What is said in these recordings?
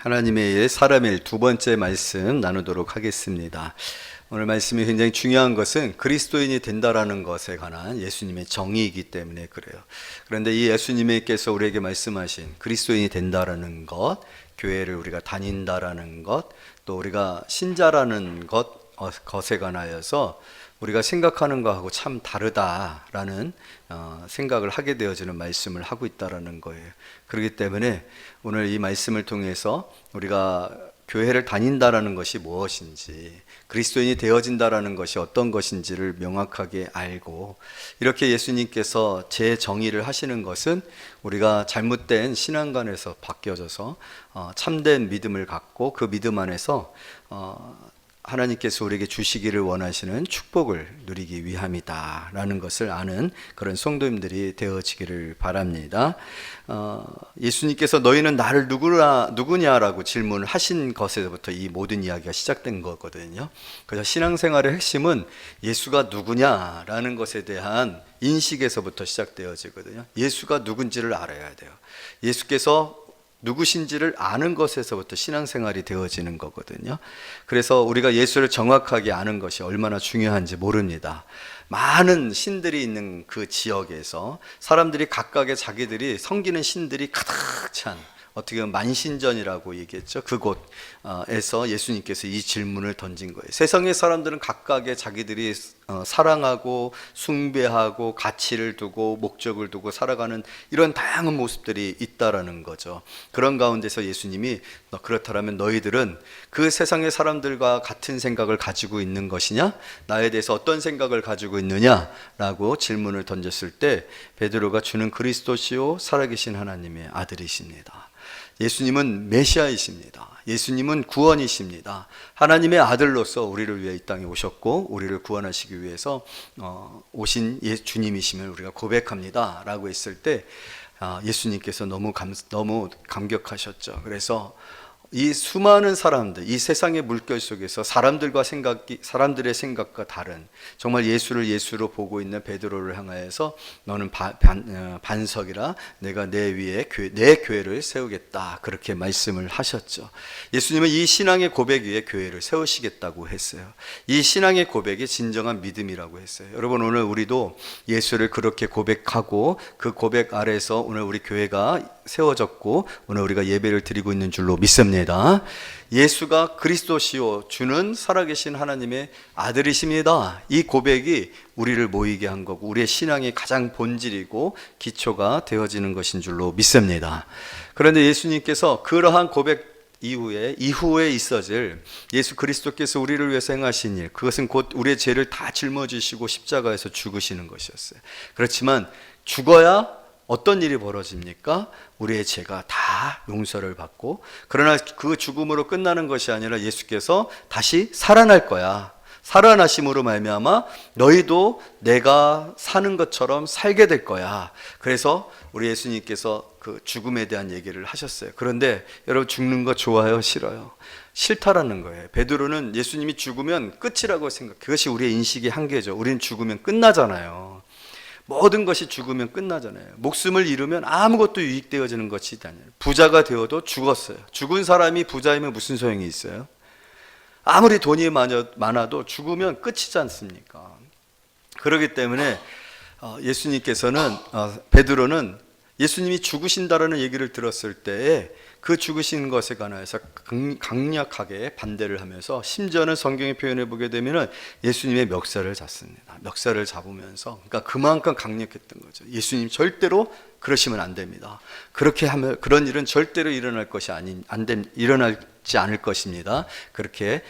하나님의 일, 사람의 일 두 번째 말씀 나누도록 하겠습니다. 오늘 말씀이 굉장히 중요한 것은 그리스도인이 된다라는 것에 관한 예수님의 정의이기 때문에 그래요. 그런데 이 예수님께서 우리에게 말씀하신 그리스도인이 된다라는 것, 교회를 우리가 다닌다라는 것, 또 우리가 신자라는 것에 관하여서 우리가 생각하는 것하고 참 다르다라는 생각을 하게 되어지는 말씀을 하고 있다라는 거예요. 그렇기 때문에 오늘 이 말씀을 통해서 우리가 교회를 다닌다라는 것이 무엇인지, 그리스도인이 되어진다라는 것이 어떤 것인지를 명확하게 알고, 이렇게 예수님께서 재정의를 하시는 것은 우리가 잘못된 신앙관에서 바뀌어져서 참된 믿음을 갖고 그 믿음 안에서 하나님께서 우리에게 주시기를 원하시는 축복을 누리기 위함이다 라는 것을 아는 그런 성도님들이 되어지기를 바랍니다. 예수님께서 너희는 나를 누구냐라고 질문을 하신 것에서부터 이 모든 이야기가 시작된 거거든요. 그래서 신앙생활의 핵심은 예수가 누구냐라는 것에 대한 인식에서부터 시작되어지거든요. 예수가 누군지를 알아야 돼요. 예수께서 누구신지를 아는 것에서부터 신앙생활이 되어지는 거거든요. 그래서 우리가 예수를 정확하게 아는 것이 얼마나 중요한지 모릅니다. 많은 신들이 있는 그 지역에서 사람들이 각각의 자기들이 섬기는 신들이 가득 찬, 어떻게 보면 만신전이라고 얘기했죠. 그곳에서 예수님께서 이 질문을 던진 거예요. 세상의 사람들은 각각의 자기들이 사랑하고 숭배하고 가치를 두고 목적을 두고 살아가는 이런 다양한 모습들이 있다라는 거죠. 그런 가운데서 예수님이 그렇다면 너희들은 그 세상의 사람들과 같은 생각을 가지고 있는 것이냐? 나에 대해서 어떤 생각을 가지고 있느냐라고 질문을 던졌을 때 베드로가 주는 그리스도시요 살아계신 하나님의 아들이십니다. 예수님은 메시아이십니다. 예수님은 구원이십니다. 하나님의 아들로서 우리를 위해 이 땅에 오셨고 우리를 구원하시기 위해서 오신 주님이심을 우리가 고백합니다 라고 했을 때 예수님께서 너무 감격하셨죠. 그래서 이 수많은 사람들, 이 세상의 물결 속에서 사람들의 생각과 다른, 정말 예수를 예수로 보고 있는 베드로를 향하여서 너는 반석이라 내가 내 위에 내 교회를 세우겠다, 그렇게 말씀을 하셨죠. 예수님은 이 신앙의 고백 위에 교회를 세우시겠다고 했어요. 이 신앙의 고백이 진정한 믿음이라고 했어요. 여러분, 오늘 우리도 예수를 그렇게 고백하고 그 고백 아래에서 오늘 우리 교회가 세워졌고 오늘 우리가 예배를 드리고 있는 줄로 믿습니다. 예수가 그리스도시요 주는 살아계신 하나님의 아들이십니다. 이 고백이 우리를 모이게 한 거고 우리의 신앙의 가장 본질이고 기초가 되어지는 것인 줄로 믿습니다. 그런데 예수님께서 그러한 고백 이후에 있어질 예수 그리스도께서 우리를 위해서 행하신 일, 그것은 곧 우리의 죄를 다 짊어지시고 십자가에서 죽으시는 것이었어요. 그렇지만 죽어야 어떤 일이 벌어집니까? 우리의 죄가 다 용서를 받고, 그러나 그 죽음으로 끝나는 것이 아니라 예수께서 다시 살아날 거야. 살아나심으로 말미암아 너희도 내가 사는 것처럼 살게 될 거야. 그래서 우리 예수님께서 그 죽음에 대한 얘기를 하셨어요. 그런데 여러분, 죽는 거 좋아요? 싫어요? 싫다라는 거예요. 베드로는 예수님이 죽으면 끝이라고 그것이 우리의 인식의 한계죠. 우리는 죽으면 끝나잖아요. 모든 것이 죽으면 끝나잖아요. 목숨을 잃으면 아무것도 유익되어지는 것이 아니에요. 부자가 되어도 죽었어요. 죽은 사람이 부자이면 무슨 소용이 있어요? 아무리 돈이 많아도 죽으면 끝이지 않습니까? 그렇기 때문에 베드로는 예수님이 죽으신다라는 얘기를 들었을 때에 그 죽으신 것에 관해서 강력하게 반대를 하면서, 심지어는 성경에 표현해 보게 되면 예수님의 멱살을 잡습니다. 멱살을 잡으면서, 그러니까 그만큼 강력했던 거죠. 예수님 절대로 그러시면 안 됩니다. 그렇게 하면 그런 일은 절대로 일어날지 않을 것입니다. 그렇게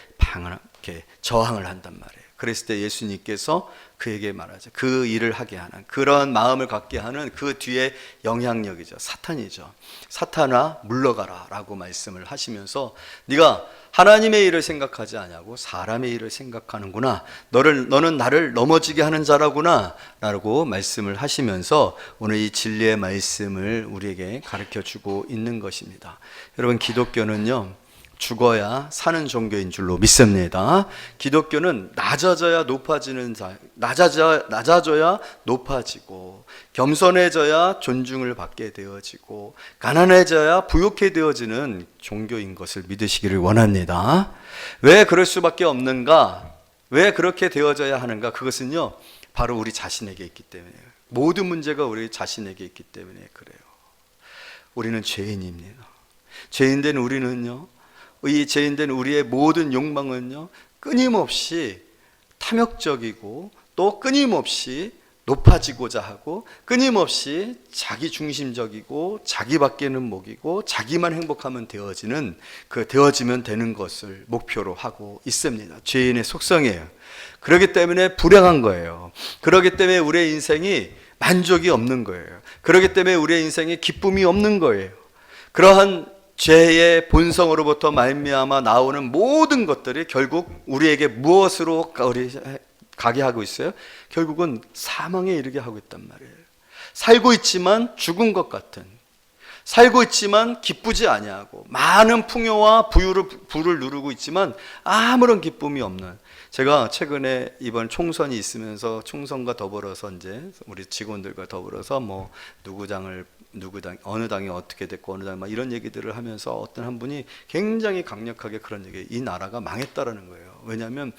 저항을 한단 말이에요. 그랬을 때 예수님께서 그에게 말하죠. 그 일을 하게 하는, 그런 마음을 갖게 하는 그 뒤에 영향력이죠. 사탄이죠. 사탄아 물러가라 라고 말씀을 하시면서, 네가 하나님의 일을 생각하지 않냐고 사람의 일을 생각하는구나. 너는 나를 넘어지게 하는 자라구나 라고 말씀을 하시면서 오늘 이 진리의 말씀을 우리에게 가르쳐 주고 있는 것입니다. 여러분, 기독교는요 죽어야 사는 종교인 줄로 믿습니다. 기독교는 낮아져야 높아지는 낮아져야 높아지고, 겸손해져야 존중을 받게 되어지고, 가난해져야 부욕해 되어지는 종교인 것을 믿으시기를 원합니다. 왜 그럴 수밖에 없는가? 왜 그렇게 되어져야 하는가? 그것은요, 바로 우리 자신에게 있기 때문이에요. 모든 문제가 우리 자신에게 있기 때문에 그래요. 우리는 죄인입니다. 죄인된 우리는요, 이 죄인된 우리의 모든 욕망은요, 끊임없이 탐욕적이고, 또 끊임없이 높아지고자 하고, 끊임없이 자기 중심적이고, 자기밖에는 목이고, 자기만 행복하면 되어지면 되는 것을 목표로 하고 있습니다. 죄인의 속성이에요. 그렇기 때문에 불행한 거예요. 그렇기 때문에 우리의 인생이 만족이 없는 거예요. 그렇기 때문에 우리의 인생에 기쁨이 없는 거예요. 그러한 죄의 본성으로부터 말미암아 나오는 모든 것들이 결국 우리에게 무엇으로 가게 하고 있어요? 결국은 사망에 이르게 하고 있단 말이에요. 살고 있지만 죽은 것 같은, 살고 있지만 기쁘지 아니하고, 많은 풍요와 부를 누르고 있지만 아무런 기쁨이 없는. 제가 최근에 이번 총선이 있으면서 총선과 더불어서 이제 우리 직원들과 더불어서 뭐 누구 당 어느 당이 어떻게 됐고 어느 당 막 이런 얘기들을 하면서 어떤 한 분이 굉장히 강력하게 그런 얘기, 이 나라가 망했다라는 거예요. 왜냐하면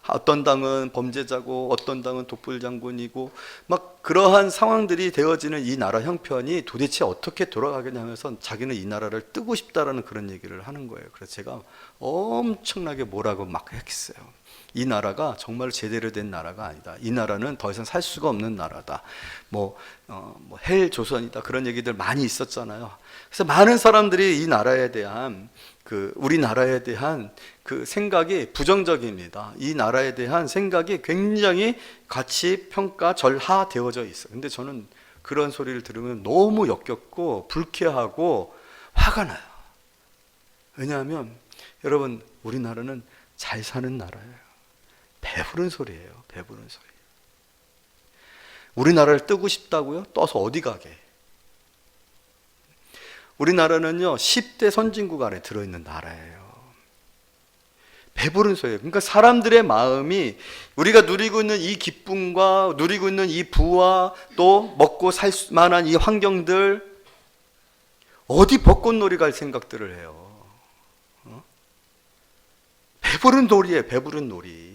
어떤 당은 범죄자고 어떤 당은 독불장군이고 막 그러한 상황들이 되어지는 이 나라 형편이 도대체 어떻게 돌아가겠냐 하면서 자기는 이 나라를 뜨고 싶다라는 그런 얘기를 하는 거예요. 그래서 제가 엄청나게 뭐라고 막 했어요. 이 나라가 정말 제대로 된 나라가 아니다. 이 나라는 더 이상 살 수가 없는 나라다. 헬 조선이다. 그런 얘기들 많이 있었잖아요. 그래서 많은 사람들이 이 나라에 대한 우리나라에 대한 그 생각이 부정적입니다. 이 나라에 대한 생각이 굉장히 가치 평가 절하되어져 있어요. 근데 저는 그런 소리를 들으면 너무 역겹고 불쾌하고 화가 나요. 왜냐하면 여러분, 우리나라는 잘 사는 나라예요. 배부른 소리예요. 배부른 소리. 우리나라를 뜨고 싶다고요? 떠서 어디 가게? 우리나라는요 10대 선진국 안에 들어있는 나라예요. 배부른 소리예요. 그러니까 사람들의 마음이 우리가 누리고 있는 이 기쁨과 누리고 있는 이 부와 또 먹고 살 만한 이 환경들, 어디 벚꽃놀이 갈 생각들을 해요. 배부른 놀이에요. 배부른 놀이.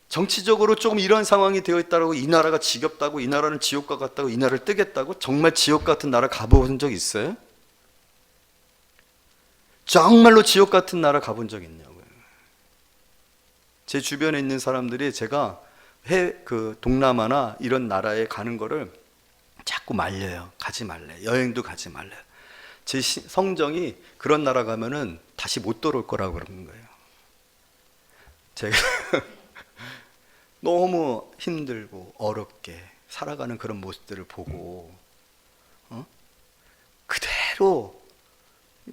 정치적으로 조금 이런 상황이 되어 있다고 이 나라가 지겹다고, 이 나라는 지옥과 같다고, 이 나라를 뜨겠다고, 정말 지옥 같은 나라 가본 적 있어요? 정말로 지옥 같은 나라 가본 적 있냐고요. 제 주변에 있는 사람들이 제가 동남아나 이런 나라에 가는 거를 자꾸 말려요. 가지 말래. 여행도 가지 말래. 제 성정이 그런 나라 가면은 다시 못 돌아올 거라고 그러는 거예요. 제가 너무 힘들고 어렵게 살아가는 그런 모습들을 보고 그대로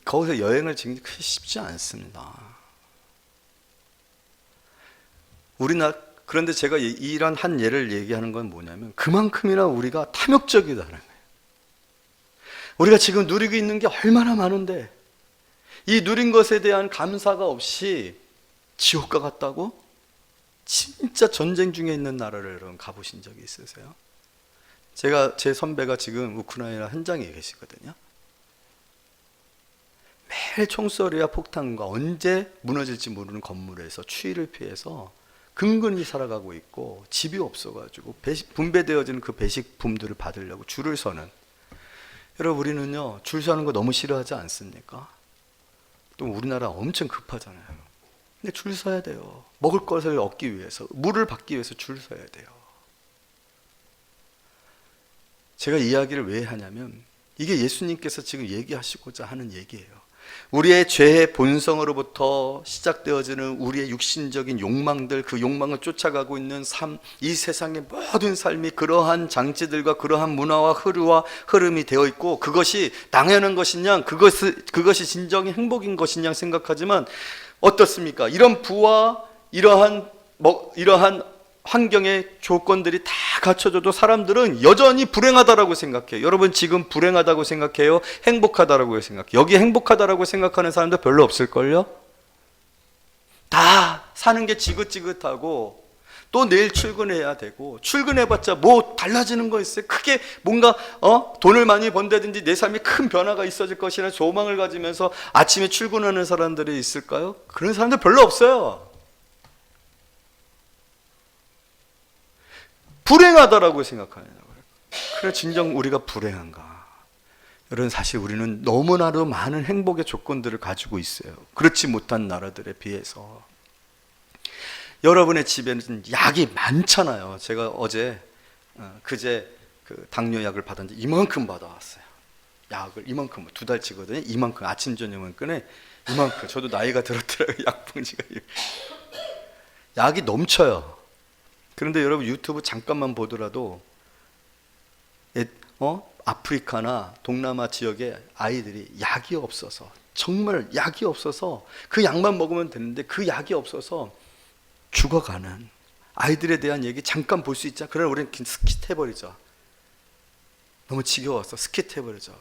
거기서 여행을 지기 쉽지 않습니다. 그런데 제가 이런 한 예를 얘기하는 건 뭐냐면, 그만큼이나 우리가 탐욕적이다는 거예요. 우리가 지금 누리고 있는 게 얼마나 많은데 이 누린 것에 대한 감사가 없이 지옥과 같다고? 진짜 전쟁 중에 있는 나라를 여러분 가보신 적이 있으세요? 제 선배가 지금 우크라이나 현장에 계시거든요. 매일 총소리와 폭탄과 언제 무너질지 모르는 건물에서 추위를 피해서 근근히 살아가고 있고, 집이 없어가지고 분배되어지는 그 배식품들을 받으려고 줄을 서는. 여러분, 우리는요 줄 서는 거 너무 싫어하지 않습니까? 또 우리나라 엄청 급하잖아요. 근데 줄 서야 돼요. 먹을 것을 얻기 위해서, 물을 받기 위해서 줄 서야 돼요. 제가 이 이야기를 왜 하냐면, 이게 예수님께서 지금 얘기하시고자 하는 얘기예요. 우리의 죄의 본성으로부터 시작되어지는 우리의 육신적인 욕망들, 그 욕망을 쫓아가고 있는 삶, 이 세상의 모든 삶이 그러한 장치들과 그러한 문화와 흐름이 되어 있고, 그것이 당연한 것이냐, 그것이 진정의 행복인 것이냐 생각하지만 어떻습니까? 이런 부와 이러한 환경의 조건들이 다 갖춰져도 사람들은 여전히 불행하다라고 생각해요. 여러분 지금 불행하다고 생각해요? 행복하다라고 생각해요? 여기 행복하다라고 생각하는 사람도 별로 없을걸요? 다 사는 게 지긋지긋하고 또 내일 출근해야 되고, 출근해봤자 뭐 달라지는 거 있어요? 크게 뭔가 돈을 많이 번다든지 내 삶에 큰 변화가 있어질 것이라는 소망을 가지면서 아침에 출근하는 사람들이 있을까요? 그런 사람들 별로 없어요. 불행하다라고 생각하냐고요. 그래, 진정 우리가 불행한가? 여러분, 사실 우리는 너무나도 많은 행복의 조건들을 가지고 있어요. 그렇지 못한 나라들에 비해서. 여러분의 집에는 약이 많잖아요. 제가 그제 그 당뇨약을 받았는데 이만큼 받아왔어요. 약을 이만큼, 2달치거든요. 이만큼, 아침 저녁은 끄네. 이만큼. 저도 나이가 들었더라고요. 약봉지가. 약이 넘쳐요. 그런데 여러분 유튜브 잠깐만 보더라도 아프리카나 동남아 지역의 아이들이 약이 없어서, 정말 약이 없어서 그 약만 먹으면 되는데 그 약이 없어서 죽어가는 아이들에 대한 얘기 잠깐 볼 수 있자. 그러나 우리는 스킵해버리죠. 너무 지겨워서 스킵해버리죠.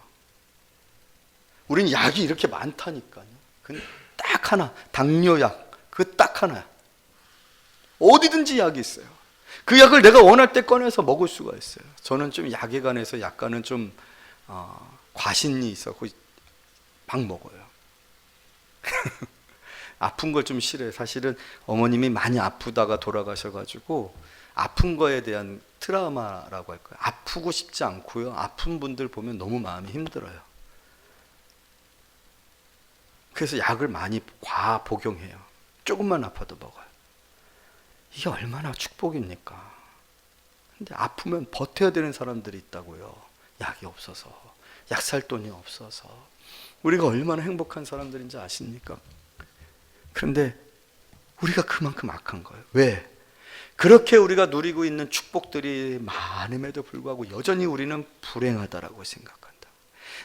우리는 약이 이렇게 많다니까요. 근데 딱 하나, 당뇨약, 그 딱 하나. 어디든지 약이 있어요. 그 약을 내가 원할 때 꺼내서 먹을 수가 있어요. 저는 좀 약에 관해서 약간은 좀 과신이 있어서 막 먹어요. 아픈 걸 좀 싫어해요. 사실은 어머님이 많이 아프다가 돌아가셔가지고 아픈 거에 대한 트라우마라고 할까요? 아프고 싶지 않고요. 아픈 분들 보면 너무 마음이 힘들어요. 그래서 약을 많이 과복용해요. 조금만 아파도 먹어요. 이게 얼마나 축복입니까? 근데 아프면 버텨야 되는 사람들이 있다고요. 약이 없어서, 약 살 돈이 없어서. 우리가 얼마나 행복한 사람들인지 아십니까? 그런데 우리가 그만큼 악한 거예요. 왜? 그렇게 우리가 누리고 있는 축복들이 많음에도 불구하고 여전히 우리는 불행하다라고 생각한다.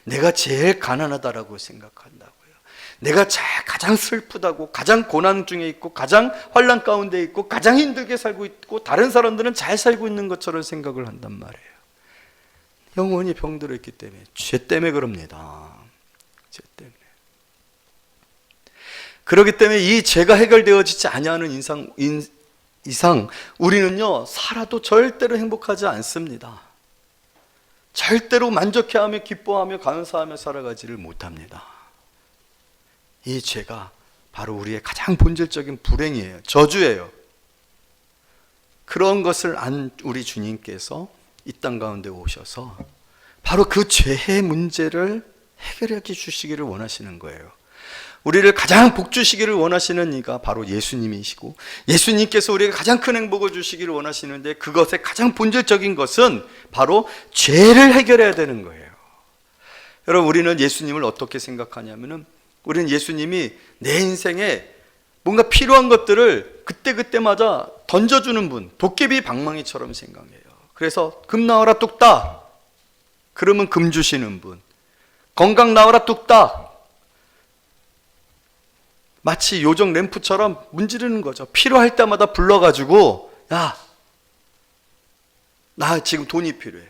내가 제일 가난하다라고 생각한다고요. 내가 가장 슬프다고, 가장 고난 중에 있고, 가장 환난 가운데 있고, 가장 힘들게 살고 있고, 다른 사람들은 잘 살고 있는 것처럼 생각을 한단 말이에요. 영원히 병들어 있기 때문에, 죄 때문에 그럽니다. 죄 때문에. 그렇기 때문에 이 죄가 해결되어지지 아니하는 이상 우리는요, 살아도 절대로 행복하지 않습니다. 절대로 만족해하며 기뻐하며 감사하며 살아가지를 못합니다. 이 죄가 바로 우리의 가장 본질적인 불행이에요. 저주예요. 그런 것을 안 우리 주님께서 이 땅 가운데 오셔서 바로 그 죄의 문제를 해결해 주시기를 원하시는 거예요. 우리를 가장 복 주시기를 원하시는 이가 바로 예수님이시고, 예수님께서 우리에게 가장 큰 행복을 주시기를 원하시는데, 그것의 가장 본질적인 것은 바로 죄를 해결해야 되는 거예요. 여러분, 우리는 예수님을 어떻게 생각하냐면은, 우리는 예수님이 내 인생에 뭔가 필요한 것들을 그때그때마다 던져주는 분, 도깨비 방망이처럼 생각해요. 그래서 금 나와라 뚝딱, 그러면 금 주시는 분. 건강 나와라 뚝딱, 마치 요정 램프처럼 문지르는 거죠. 필요할 때마다 불러가지고, 야, 나 지금 돈이 필요해.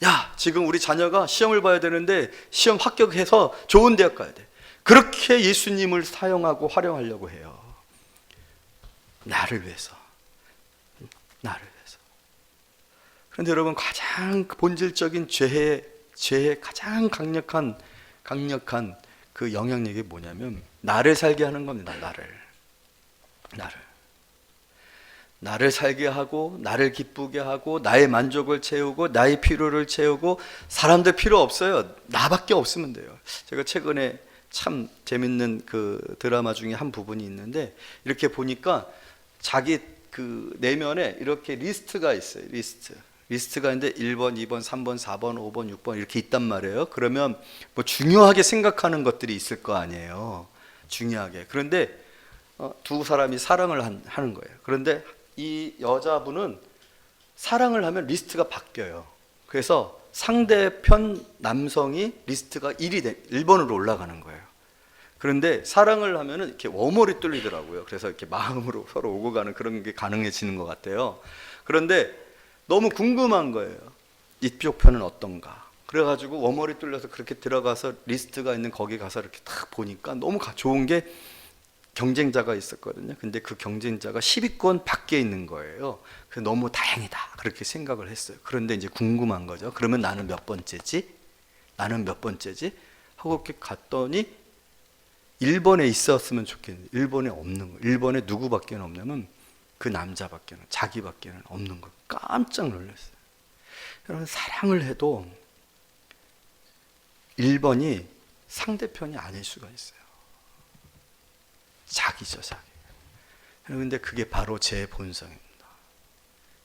야, 지금 우리 자녀가 시험을 봐야 되는데 시험 합격해서 좋은 대학 가야 돼. 그렇게 예수님을 사용하고 활용하려고 해요. 나를 위해서. 나를 위해서. 그런데 여러분, 가장 본질적인 죄의 가장 강력한 그 영향력이 뭐냐면, 나를 살게 하는 겁니다. 나를 살게 하고, 나를 기쁘게 하고, 나의 만족을 채우고, 나의 필요를 채우고. 사람들 필요 없어요. 나밖에 없으면 돼요. 제가 최근에 참 재밌는 그 드라마 중에 한 부분이 있는데, 이렇게 보니까 자기 그 내면에 이렇게 리스트가 있어요. 리스트가 있는데 1번, 2번, 3번, 4번, 5번, 6번 이렇게 있단 말이에요. 그러면 뭐 중요하게 생각하는 것들이 있을 거 아니에요. 중요하게. 그런데 두 사람이 사랑을 하는 거예요. 그런데 이 여자분은 사랑을 하면 리스트가 바뀌어요. 그래서 상대편 남성이 리스트가 1번으로 올라가는 거예요. 그런데 사랑을 하면은 이렇게 워머리 뚫리더라고요. 그래서 이렇게 마음으로 서로 오고 가는 그런 게 가능해지는 것 같아요. 그런데 너무 궁금한 거예요. 이쪽 편은 어떤가. 그래가지고 워머리 뚫려서 그렇게 들어가서 리스트가 있는 거기 가서 이렇게 딱 보니까 너무 좋은 게 경쟁자가 있었거든요. 근데 그 경쟁자가 10위권 밖에 있는 거예요. 그래서 너무 다행이다 그렇게 생각을 했어요. 그런데 이제 궁금한 거죠. 그러면 나는 몇 번째지? 나는 몇 번째지? 하고 이렇게 갔더니 1번에 있었으면 좋겠는데 1번에 없는 거예요. 1번에 누구밖에 없냐면 그 남자밖에는, 자기밖에는 없는 거예요. 깜짝 놀랐어요. 여러분, 사랑을 해도 1번이 상대편이 아닐 수가 있어요. 자기죠, 자기. 그런데 그게 바로 제 본성입니다.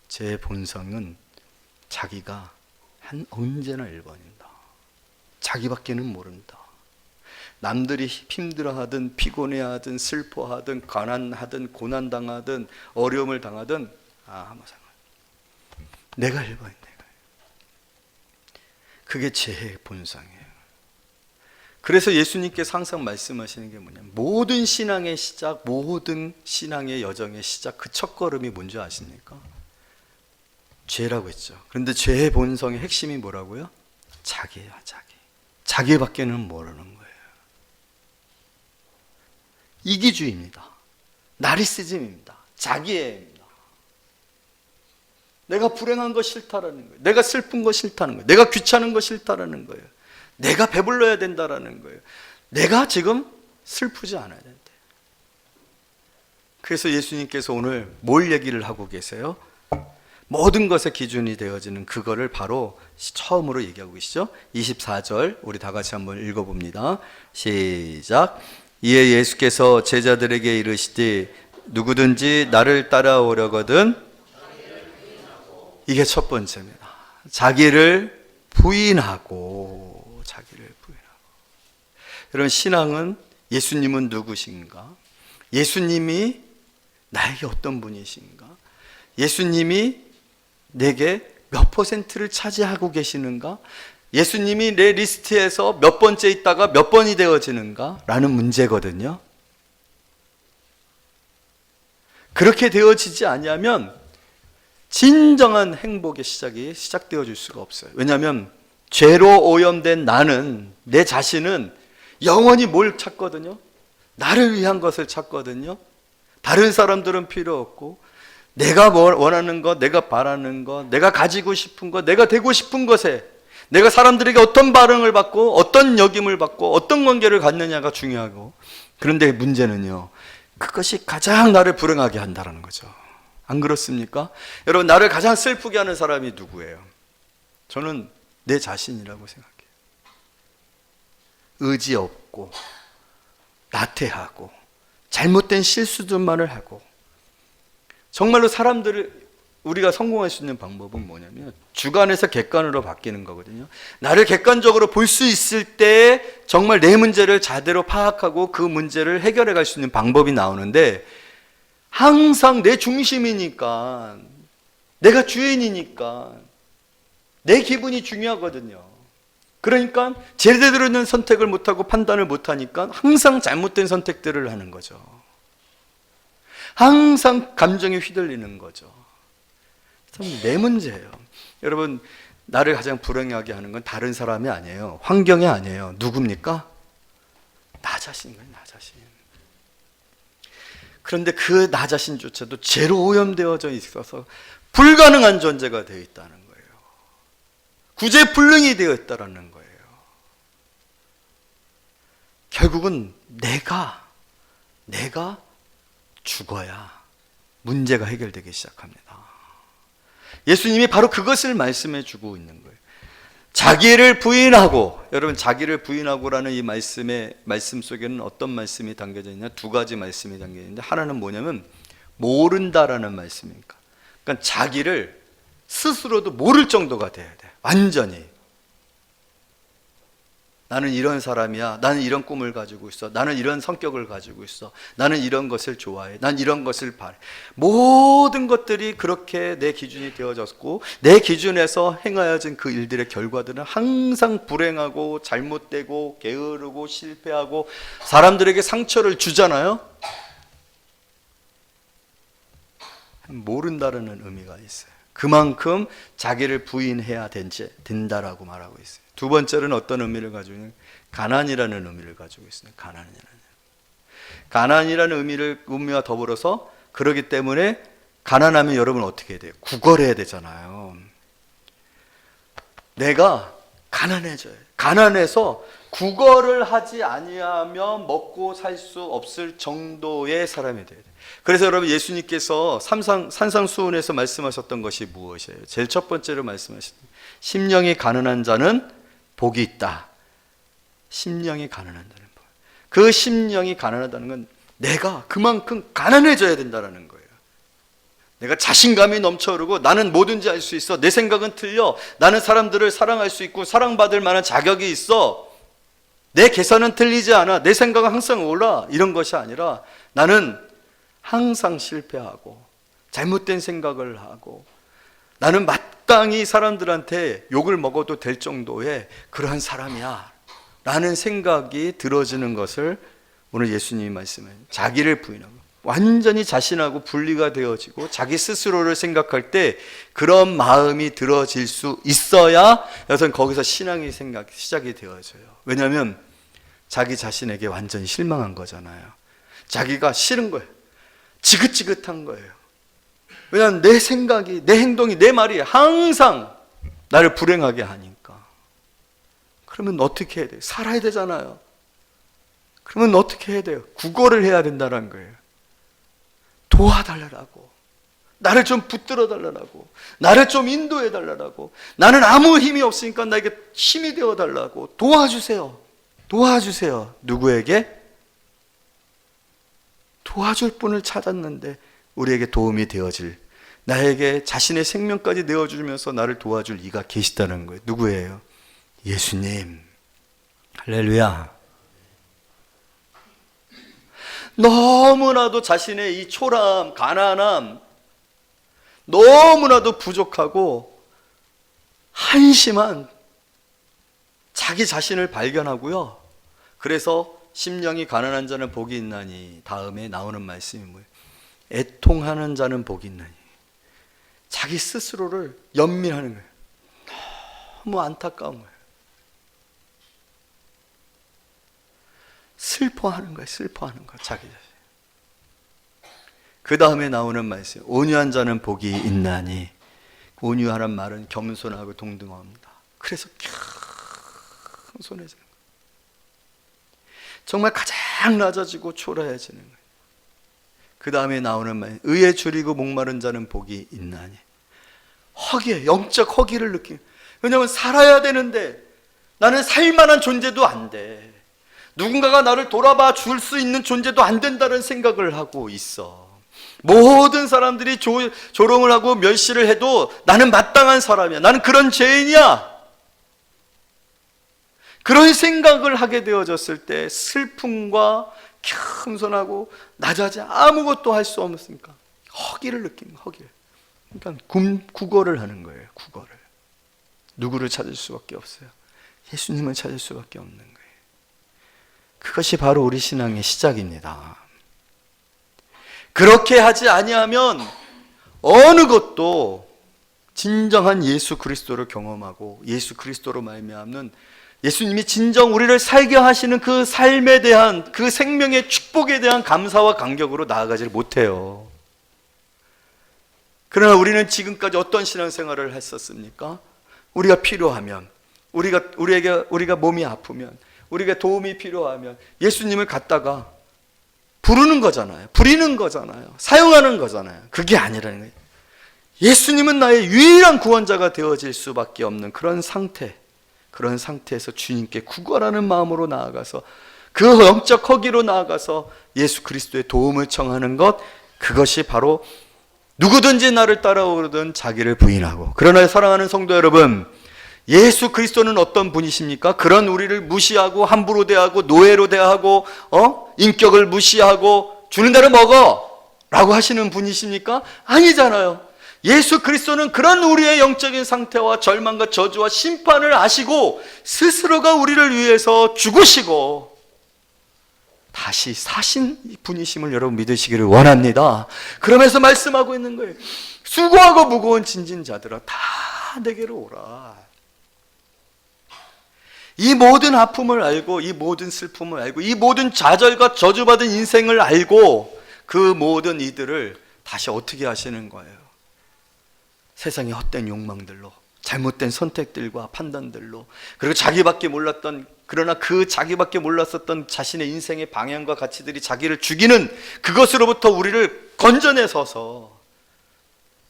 제 본성은 자기가 언제나 1번입니다. 자기밖에는 모른다. 남들이 힘들어하든 피곤해하든 슬퍼하든 가난하든 고난당하든 어려움을 당하든 아무 상관. 내가 1번이 내가. 그게 제 본성이에요. 그래서 예수님께서 항상 말씀하시는 게 뭐냐면 모든 신앙의 시작, 모든 신앙의 여정의 시작, 그 첫걸음이 뭔지 아십니까? 죄라고 했죠. 그런데 죄의 본성의 핵심이 뭐라고요? 자기예요, 자기. 자기밖에는 모르는 거예요. 이기주의입니다. 나르시즘입니다. 자기애입니다. 내가 불행한 거 싫다라는 거예요. 내가 슬픈 거 싫다는 거예요. 내가 귀찮은 거 싫다라는 거예요. 내가 배불러야 된다라는 거예요. 내가 지금 슬프지 않아야 된대. 그래서 예수님께서 오늘 뭘 얘기를 하고 계세요? 모든 것의 기준이 되어지는 그거를 바로 처음으로 얘기하고 계시죠. 24절 우리 다 같이 한번 읽어봅니다. 시작. 이에 예수께서 제자들에게 이르시되 누구든지 나를 따라오려거든, 이게 첫 번째입니다. 자기를 부인하고. 여러분, 신앙은 예수님은 누구신가? 예수님이 나에게 어떤 분이신가? 예수님이 내게 몇 퍼센트를 차지하고 계시는가? 예수님이 내 리스트에서 몇 번째 있다가 몇 번이 되어지는가? 라는 문제거든요. 그렇게 되어지지 않으면 진정한 행복의 시작이 시작되어질 수가 없어요. 왜냐하면 죄로 오염된 나는, 내 자신은 영원히 뭘 찾거든요? 나를 위한 것을 찾거든요. 다른 사람들은 필요 없고 내가 원하는 것, 내가 바라는 것, 내가 가지고 싶은 것, 내가 되고 싶은 것에 내가 사람들에게 어떤 반응을 받고 어떤 여김을 받고 어떤 관계를 갖느냐가 중요하고, 그런데 문제는요, 그것이 가장 나를 불행하게 한다는 거죠. 안 그렇습니까? 여러분, 나를 가장 슬프게 하는 사람이 누구예요? 저는 내 자신이라고 생각해요. 의지 없고 나태하고 잘못된 실수들만을 하고, 정말로 사람들을, 우리가 성공할 수 있는 방법은 뭐냐면 주관에서 객관으로 바뀌는 거거든요. 나를 객관적으로 볼 수 있을 때 정말 내 문제를 제대로 파악하고 그 문제를 해결해 갈 수 있는 방법이 나오는데, 항상 내 중심이니까, 내가 주인이니까 내 기분이 중요하거든요. 그러니까 제대로 된 선택을 못하고 판단을 못하니까 항상 잘못된 선택들을 하는 거죠. 항상 감정에 휘둘리는 거죠. 내 문제예요. 여러분, 나를 가장 불행하게 하는 건 다른 사람이 아니에요. 환경이 아니에요. 누굽니까? 나 자신인 거예요, 나 자신. 그런데 그 나 자신조차도 죄로 오염되어져 있어서 불가능한 존재가 되어 있다는 거예요. 구제불능이 되어 있다는 거예요. 결국은 내가 죽어야 문제가 해결되기 시작합니다. 예수님이 바로 그것을 말씀해 주고 있는 거예요. 자기를 부인하고, 여러분, 자기를 부인하고라는 이 말씀 속에는 어떤 말씀이 담겨져 있냐? 두 가지 말씀이 담겨져 있는데, 하나는 뭐냐면 모른다라는 말씀입니다. 그러니까 자기를 스스로도 모를 정도가 돼야 돼. 완전히. 나는 이런 사람이야. 나는 이런 꿈을 가지고 있어. 나는 이런 성격을 가지고 있어. 나는 이런 것을 좋아해. 난 이런 것을 바래. 모든 것들이 그렇게 내 기준이 되어졌고, 내 기준에서 행하여진 그 일들의 결과들은 항상 불행하고 잘못되고 게으르고 실패하고 사람들에게 상처를 주잖아요. 모른다라는 의미가 있어요. 그만큼 자기를 부인해야 된다라고 말하고 있어요. 두 번째는 어떤 의미를 가지고 있는? 가난이라는 의미를 가지고 있어요. 가난이라는 의미와 더불어서, 그러기 때문에 가난하면 여러분 어떻게 해야 돼요? 구걸해야 되잖아요. 내가 가난해져요. 가난해서 구걸을 하지 아니하면 먹고 살 수 없을 정도의 사람이 돼야 돼요. 그래서 여러분, 예수님께서 산상수훈에서 말씀하셨던 것이 무엇이에요? 제일 첫 번째로 말씀하셨던, 심령이 가난한 자는 복이 있다. 심령이 가난한 자는 복. 그 심령이 가난하다는 건 내가 그만큼 가난해져야 된다는 거예요. 내가 자신감이 넘쳐흐르고 나는 뭐든지 할 수 있어. 내 생각은 틀려. 나는 사람들을 사랑할 수 있고 사랑받을 만한 자격이 있어. 내 계산은 틀리지 않아. 내 생각은 항상 옳아. 이런 것이 아니라 나는 항상 실패하고 잘못된 생각을 하고 나는 마땅히 사람들한테 욕을 먹어도 될 정도의 그러한 사람이야 라는 생각이 들어지는 것을 오늘 예수님이 말씀해요. 자기를 부인하고 완전히 자신하고 분리가 되어지고 자기 스스로를 생각할 때 그런 마음이 들어질 수 있어야 여러분 거기서 신앙이 시작이 되어져요. 왜냐하면 자기 자신에게 완전히 실망한 거잖아요. 자기가 싫은 거예요. 지긋지긋한 거예요. 왜냐하면 내 생각이, 내 행동이, 내 말이 항상 나를 불행하게 하니까. 그러면 어떻게 해야 돼요? 살아야 되잖아요. 그러면 어떻게 해야 돼요? 구걸을 해야 된다는 거예요. 도와달라고, 나를 좀 붙들어 달라고, 나를 좀 인도해 달라고, 나는 아무 힘이 없으니까 나에게 힘이 되어 달라고, 도와주세요. 누구에게? 도와줄 분을 찾았는데 우리에게 도움이 되어질, 나에게 자신의 생명까지 내어주면서 나를 도와줄 이가 계시다는 거예요. 누구예요? 예수님. 할렐루야. 너무나도 자신의 이 초라함, 가난함, 너무나도 부족하고 한심한 자기 자신을 발견하고요. 그래서 심령이 가난한 자는 복이 있나니, 다음에 나오는 말씀이 뭐예요? 애통하는 자는 복이 있나니. 자기 스스로를 연민하는 거예요. 너무 안타까운 거예요. 슬퍼하는 거예요. 자기 자신. 그 다음에 나오는 말씀, 온유한 자는 복이 있나니. 온유하란 말은 겸손하고 동등합니다. 그래서 겸손해지는 거예요. 정말 가장 낮아지고 초라해지는 거예요. 그 다음에 나오는 말, 의에 줄이고 목마른 자는 복이 있나니. 허기에, 영적 허기를 느끼는. 왜냐하면 살아야 되는데 나는 살만한 존재도 안 돼. 누군가가 나를 돌아봐 줄 수 있는 존재도 안 된다는 생각을 하고 있어. 모든 사람들이 조롱을 하고 멸시를 해도 나는 마땅한 사람이야. 나는 그런 죄인이야. 그런 생각을 하게 되어졌을 때 슬픔과 겸손하고 낮아지 아무것도 할 수 없으니까 허기를 느끼는 거예요. 허기를. 그러니까 구걸을 하는 거예요. 구걸을. 누구를 찾을 수밖에 없어요? 예수님을 찾을 수밖에 없는 거예요. 그것이 바로 우리 신앙의 시작입니다. 그렇게 하지 아니하면 어느 것도 진정한 예수 그리스도를 경험하고 예수 그리스도로 말미암는, 예수님이 진정 우리를 살게 하시는 그 삶에 대한, 그 생명의 축복에 대한 감사와 감격으로 나아가지를 못해요. 그러나 우리는 지금까지 어떤 신앙생활을 했었습니까? 우리가 필요하면, 우리가 몸이 아프면, 우리가 도움이 필요하면 예수님을 갖다가 부르는 거잖아요. 부리는 거잖아요. 사용하는 거잖아요. 그게 아니라는 거예요. 예수님은 나의 유일한 구원자가 되어질 수밖에 없는 그런 상태에서 주님께 구걸하는 마음으로 나아가서, 그 영적 허기로 나아가서 예수 그리스도의 도움을 청하는 것, 그것이 바로 누구든지 나를 따라오든 자기를 부인하고. 그러나 사랑하는 성도 여러분, 예수 그리스도는 어떤 분이십니까? 그런 우리를 무시하고 함부로 대하고 노예로 대하고 인격을 무시하고 주는 대로 먹어 라고 하시는 분이십니까? 아니잖아요. 예수 그리스도는 그런 우리의 영적인 상태와 절망과 저주와 심판을 아시고 스스로가 우리를 위해서 죽으시고 다시 사신 분이심을 여러분 믿으시기를 원합니다. 그러면서 말씀하고 있는 거예요. 수고하고 무거운 짐진 자들아 다 내게로 오라. 이 모든 아픔을 알고, 이 모든 슬픔을 알고, 이 모든 좌절과 저주받은 인생을 알고 그 모든 이들을 다시 어떻게 하시는 거예요? 세상의 헛된 욕망들로, 잘못된 선택들과 판단들로, 그리고 자기밖에 몰랐던, 그러나 그 자기밖에 몰랐었던 자신의 인생의 방향과 가치들이 자기를 죽이는 그것으로부터 우리를 건져내서서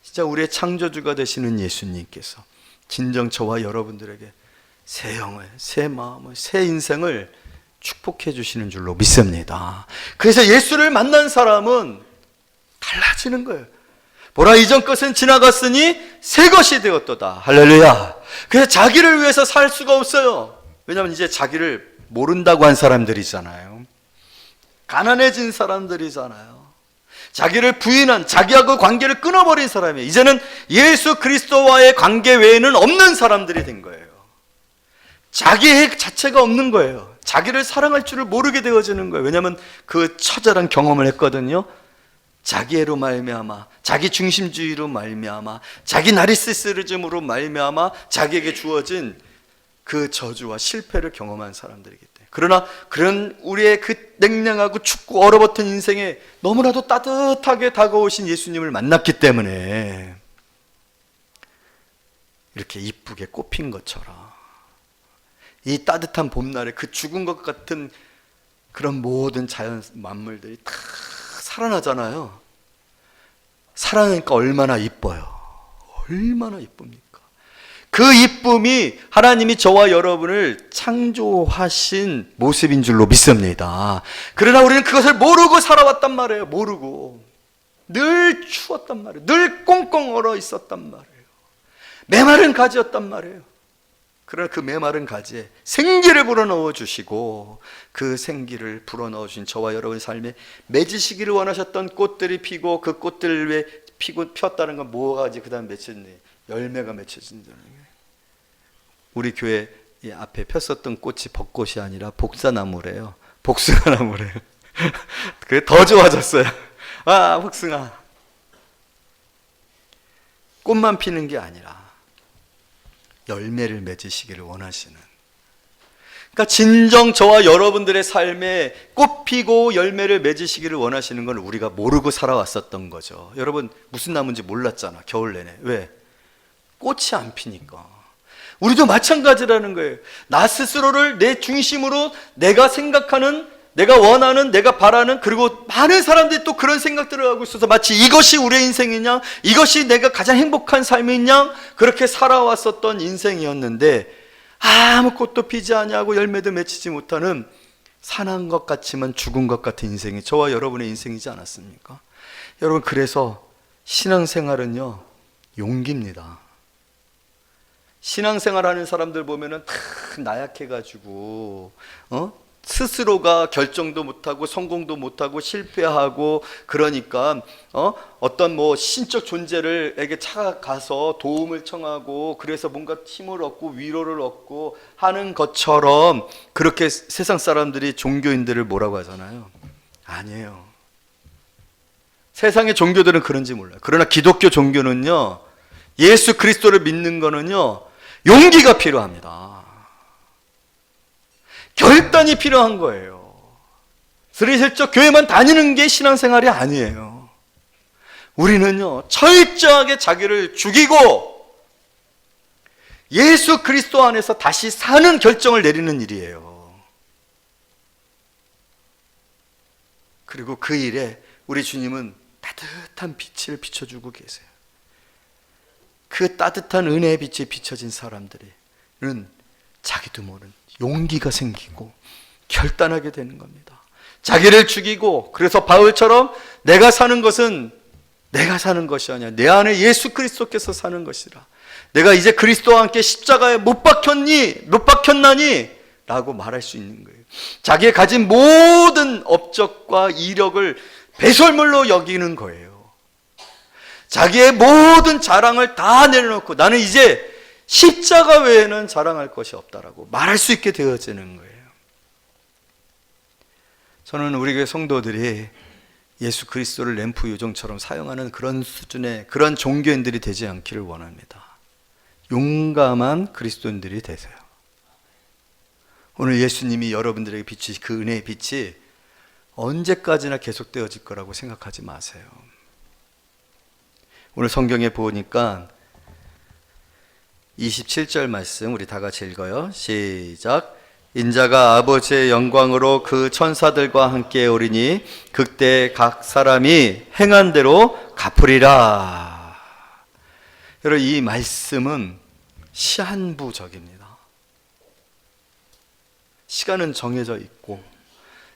진짜 우리의 창조주가 되시는 예수님께서 진정 저와 여러분들에게 새 영을, 새 마음을, 새 인생을 축복해 주시는 줄로 믿습니다. 그래서 예수를 만난 사람은 달라지는 거예요. 보라, 이전 것은 지나갔으니 새 것이 되었도다. 할렐루야. 그래서 자기를 위해서 살 수가 없어요. 왜냐하면 이제 자기를 모른다고 한 사람들이잖아요. 가난해진 사람들이잖아요. 자기를 부인한, 자기하고 관계를 끊어버린 사람이에요. 이제는 예수 그리스도와의 관계 외에는 없는 사람들이 된 거예요. 자기의 자체가 없는 거예요. 자기를 사랑할 줄을 모르게 되어지는 거예요. 왜냐하면 그 처절한 경험을 했거든요. 자기애로 말미암아, 자기 중심주의로 말미암아, 자기 나르시시즘으로 말미암아 자기에게 주어진 그 저주와 실패를 경험한 사람들이기 때문에. 그러나 그런 우리의 그 냉랭하고 춥고 얼어붙은 인생에 너무나도 따뜻하게 다가오신 예수님을 만났기 때문에 이렇게 이쁘게 꽃핀 것처럼 이 따뜻한 봄날에 그 죽은 것 같은 그런 모든 자연 만물들이 다 살아나잖아요. 살아나니까 얼마나 이뻐요. 얼마나 이쁩니까? 그 이쁨이 하나님이 저와 여러분을 창조하신 모습인 줄로 믿습니다. 그러나 우리는 그것을 모르고 살아왔단 말이에요. 모르고. 늘 추웠단 말이에요. 늘 꽁꽁 얼어 있었단 말이에요. 메마른 가지였단 말이에요. 그러나 그 메마른 가지에 생기를 불어넣어 주시고 그 생기를 불어넣어 주신 저와 여러분의 삶에 맺으시기를 원하셨던 꽃들이 피고 그 꽃들 왜 피고 폈다는 건 뭐가지 그 다음 맺혔네. 열매가 맺혀진다는 거예요. 우리 교회 앞에 폈었던 꽃이 벚꽃이 아니라 복사나무래요. 복숭아나무래요. 그게 더 좋아졌어요. 아, 복숭아. 꽃만 피는 게 아니라 열매를 맺으시기를 원하시는, 그러니까 진정 저와 여러분들의 삶에 꽃 피고 열매를 맺으시기를 원하시는 건 우리가 모르고 살아왔었던 거죠. 여러분 무슨 나무인지 몰랐잖아, 겨울 내내. 왜? 꽃이 안 피니까. 우리도 마찬가지라는 거예요. 나 스스로를 내 중심으로 내가 생각하는, 내가 원하는, 내가 바라는, 그리고 많은 사람들이 또 그런 생각들을 하고 있어서 마치 이것이 우리의 인생이냐, 이것이 내가 가장 행복한 삶이냐, 그렇게 살아왔었던 인생이었는데 아무 꽃도 피지 아니하고 열매도 맺히지 못하는 산한 것 같지만 죽은 것 같은 인생이 저와 여러분의 인생이지 않았습니까? 여러분, 그래서 신앙생활은요, 용기입니다. 신앙생활하는 사람들 보면은 다 나약해가지고 스스로가 결정도 못하고 성공도 못하고 실패하고, 그러니까 어떤 뭐 신적 존재를에게 찾아가서 도움을 청하고, 그래서 뭔가 힘을 얻고 위로를 얻고 하는 것처럼 그렇게 세상 사람들이 종교인들을 뭐라고 하잖아요. 아니에요. 세상의 종교들은 그런지 몰라요. 그러나 기독교 종교는요, 예수 그리스도를 믿는 거는요, 용기가 필요합니다. 결단이 필요한 거예요. 슬슬쩍 교회만 다니는 게 신앙생활이 아니에요. 우리는요, 철저하게 자기를 죽이고 예수 그리스도 안에서 다시 사는 결정을 내리는 일이에요. 그리고 그 일에 우리 주님은 따뜻한 빛을 비춰주고 계세요. 그 따뜻한 은혜의 빛이 비춰진 사람들은 자기도 모르는 용기가 생기고 결단하게 되는 겁니다. 자기를 죽이고, 그래서 바울처럼 내가 사는 것은 내가 사는 것이 아니야, 내 안에 예수 그리스도께서 사는 것이라. 내가 이제 그리스도와 함께 십자가에 못 박혔나니 라고 말할 수 있는 거예요. 자기의 가진 모든 업적과 이력을 배설물로 여기는 거예요. 자기의 모든 자랑을 다 내려놓고 나는 이제 십자가 외에는 자랑할 것이 없다라고 말할 수 있게 되어지는 거예요. 저는 우리 교회 성도들이 예수 그리스도를 램프 요정처럼 사용하는 그런 수준의 그런 종교인들이 되지 않기를 원합니다. 용감한 그리스도인들이 되세요. 오늘 예수님이 여러분들에게 비추신 그 은혜의 빛이 언제까지나 계속되어질 거라고 생각하지 마세요. 오늘 성경에 보니까 27절 말씀 우리 다 같이 읽어요. 시작. 인자가 아버지의 영광으로 그 천사들과 함께 오리니 그때 각 사람이 행한 대로 갚으리라. 여러분, 이 말씀은 시한부적입니다. 시간은 정해져 있고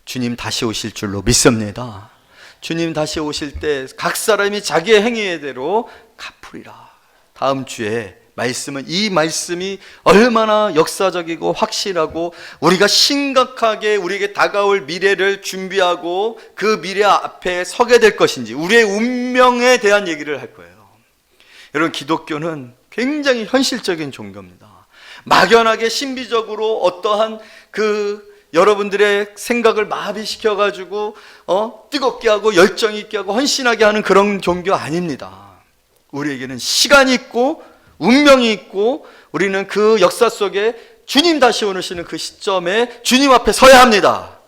주님 다시 오실 줄로 믿습니다. 주님 다시 오실 때 각 사람이 자기의 행위대로 갚으리라. 다음 주에 말씀은, 이 말씀이 얼마나 역사적이고 확실하고 우리가 심각하게 우리에게 다가올 미래를 준비하고 그 미래 앞에 서게 될 것인지, 우리의 운명에 대한 얘기를 할 거예요. 여러분, 기독교는 굉장히 현실적인 종교입니다. 막연하게 신비적으로 어떠한 여러분들의 생각을 마비시켜가지고 뜨겁게 하고 열정 있게 하고 헌신하게 하는 그런 종교 아닙니다. 우리에게는 시간이 있고 운명이 있고 우리는 그 역사 속에 주님 다시 오시는 그 시점에 주님 앞에 서야 합니다.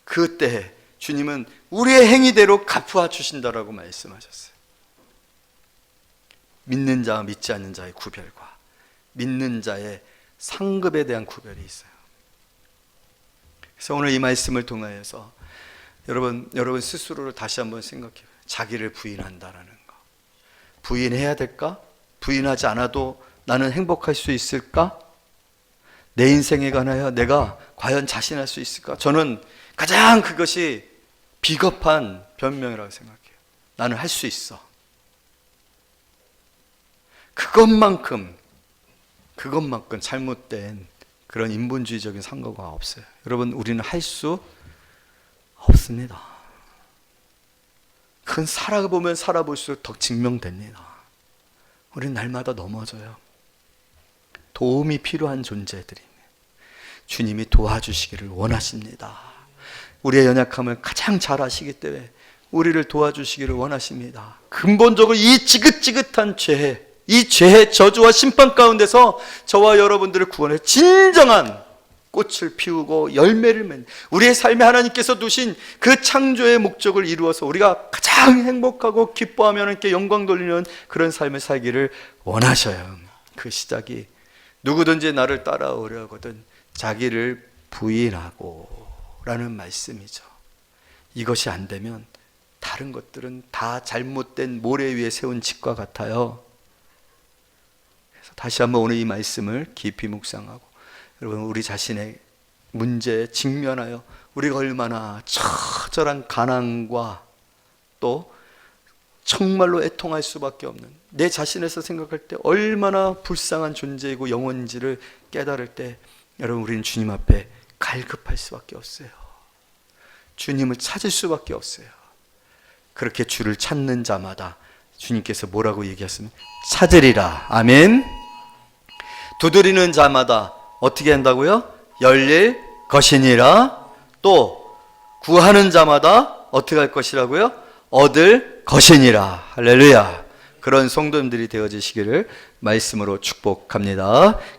그때 주님은 우리의 행위대로 갚아 주신다라고 말씀하셨어요. 믿는 자와 믿지 않는 자의 구별과 믿는 자의 상급에 대한 구별이 있어요. 그래서 오늘 이 말씀을 통하여서 여러분 스스로를 다시 한번 생각해요. 자기를 부인한다라는 거. 부인해야 될까? 부인하지 않아도 나는 행복할 수 있을까? 내 인생에 관하여 내가 과연 자신할 수 있을까? 저는 가장 그것이 비겁한 변명이라고 생각해요. 나는 할 수 있어. 그것만큼 잘못된 그런 인본주의적인 상거가 없어요. 여러분, 우리는 할 수 없습니다. 그건 살아보면 살아볼수록 더 증명됩니다. 우리는 날마다 넘어져요. 도움이 필요한 존재들이에요. 주님이 도와주시기를 원하십니다. 우리의 연약함을 가장 잘 아시기 때문에 우리를 도와주시기를 원하십니다. 근본적으로 이 지긋지긋한 죄, 이 죄의 저주와 심판 가운데서 저와 여러분들을 구원해 진정한 꽃을 피우고 열매를 맺는 우리의 삶에 하나님께서 두신 그 창조의 목적을 이루어서 우리가 가장 행복하고 기뻐하며 하나님께 영광 돌리는 그런 삶을 살기를 원하셔요. 그 시작이 누구든지 나를 따라오려 하거든 자기를 부인하고 라는 말씀이죠. 이것이 안 되면 다른 것들은 다 잘못된 모래 위에 세운 집과 같아요. 그래서 다시 한번 오늘 이 말씀을 깊이 묵상하고 여러분, 우리 자신의 문제에 직면하여 우리가 얼마나 처절한 가난과 또 정말로 애통할 수밖에 없는, 내 자신에서 생각할 때 얼마나 불쌍한 존재이고 영혼인지를 깨달을 때 여러분, 우리는 주님 앞에 갈급할 수밖에 없어요. 주님을 찾을 수밖에 없어요. 그렇게 주를 찾는 자마다 주님께서 뭐라고 얘기했으면 찾으리라. 아멘. 두드리는 자마다 어떻게 한다고요? 열릴 것이니라. 또 구하는 자마다 어떻게 할 것이라고요? 얻을 것이니라. 할렐루야. 그런 성도님들이 되어지시기를 말씀으로 축복합니다.